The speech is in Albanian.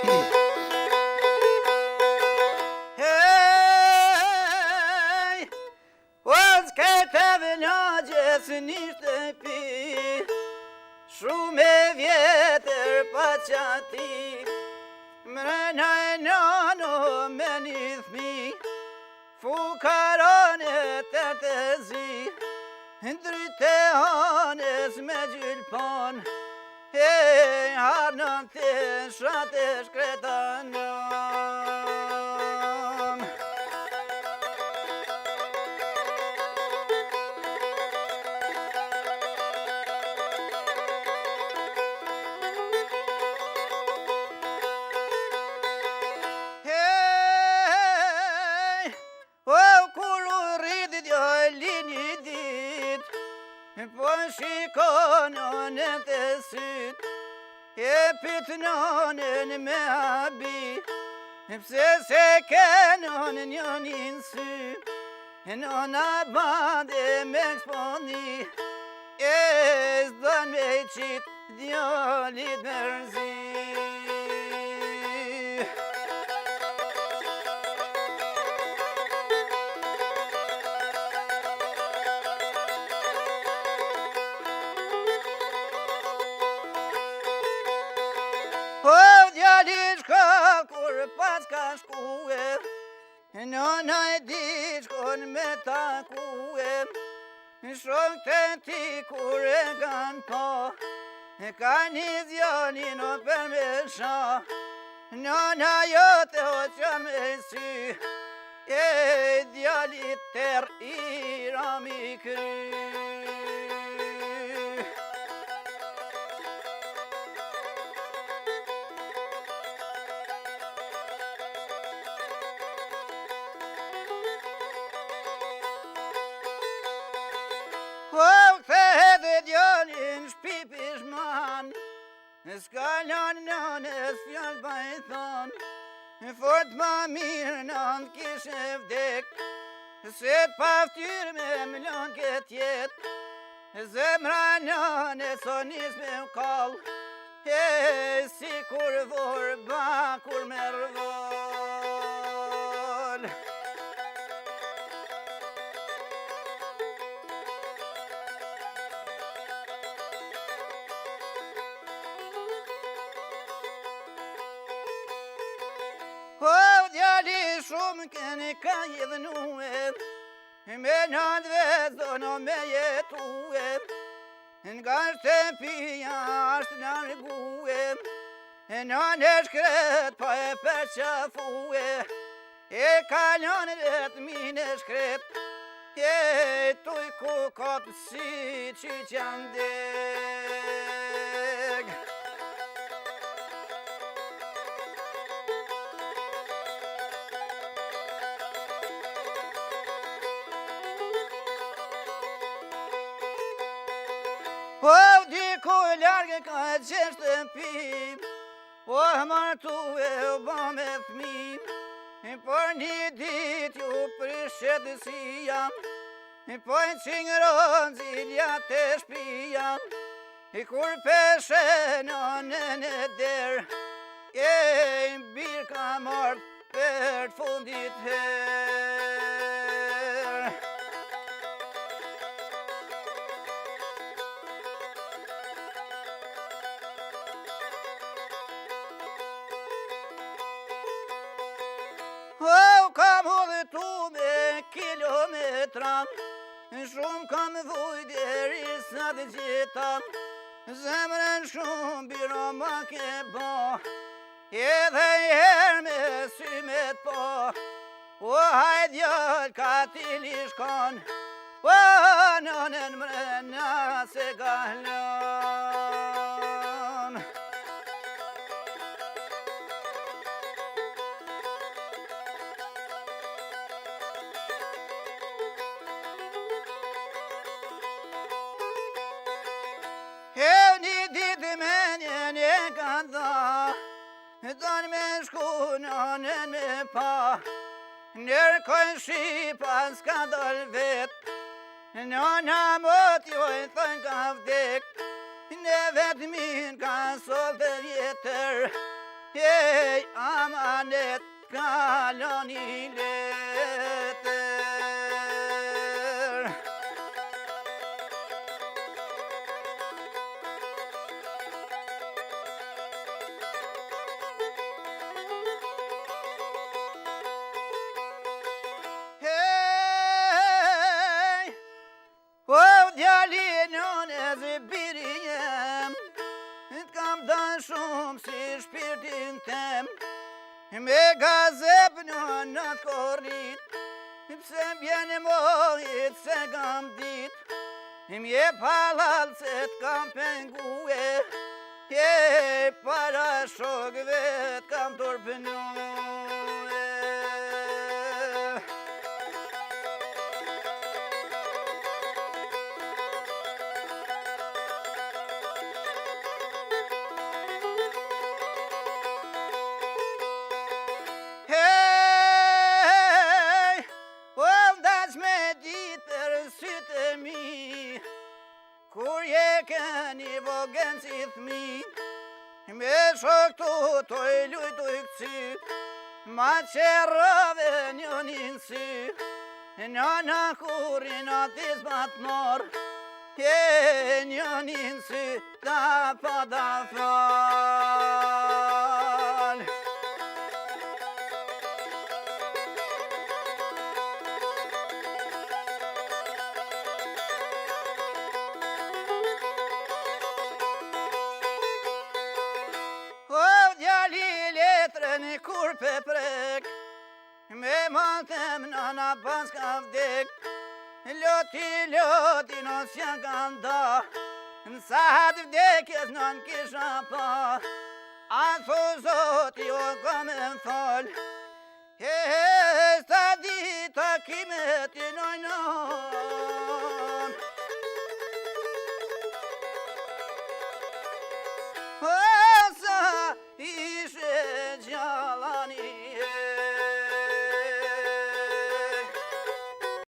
Hey, was ketevin agjes nishte pi, shume vjetër pa qati, mrenaj nano me një thmi, fukarane të të zi, ndryte hanes me gjylpon, hey, harnën të shate shkretanon. Hey, oh, kur u rritit jo lini dit, po shikonon e të syt, e pytnonin me abi, pse se kenon njonin sy, nona bande me eksponi, e zdon me qit djallit mërzi. Kur pas ka shkue, nona e di shkon me takue, shok të ti kur e kan po, ka një zjanin o për me sha, nona jote o që me sy, e djallit tër i rami kry. S'kalon nënes fjall pa e thon, fort ma mirë nën kishe vdek, se paftyr me mlon këtë jet, zemra nënes o nis me mkall, e si kur vor bakur me rvol. Shumë kene ka jedhnue, me natë vezono me jetue, nga shtëpia ashtë largue, në shkret pa e përqafue, e kalon ret mine shkret, e tuj ku kotë si që qandeg. Po diku largë ka qenë shtëpi, po martu e u ba me thmi, por një dit ju prishet dësia, po e qingëron zilja të shpia, kur peshe në në der, e bir ka mart për të fundit her. Kam hodhe tu me kilometra, shumë kam vuj deri sa të gjeta, zemrën shumë biro ma ke ba, edhe her me sy me t'po, o hajt jall ka ti li shkon, o nënën mrena se gahlon. Don me shku nënën me pa, nërkojnë Shqipa s'ka dol vet, nëna mot jo e thënë ka vdek, në vetëmin ka sol të vjetër, prej amanet kalon I letër. Hej, o djalinon e zbirijem, t'kam dënë shumë si shpirtin tem, me gazep në t'korrit, pse m'bjen mojit se kam dit, m'je palal se t'kam pengue, para shokve t'kam torpënue. Kur je keni vogën si thmi, me shok t'u luj t'u këcy, ma qerove njënin sy, njëna kur I natis bat mor, njënin sy ta pa da fal. Kur pe prek, me mantem nana pas ka vdek, loti nos janë kanë da, nësa hatë vdekjes nën kisha pa, a thu zoti o ka me m'fal,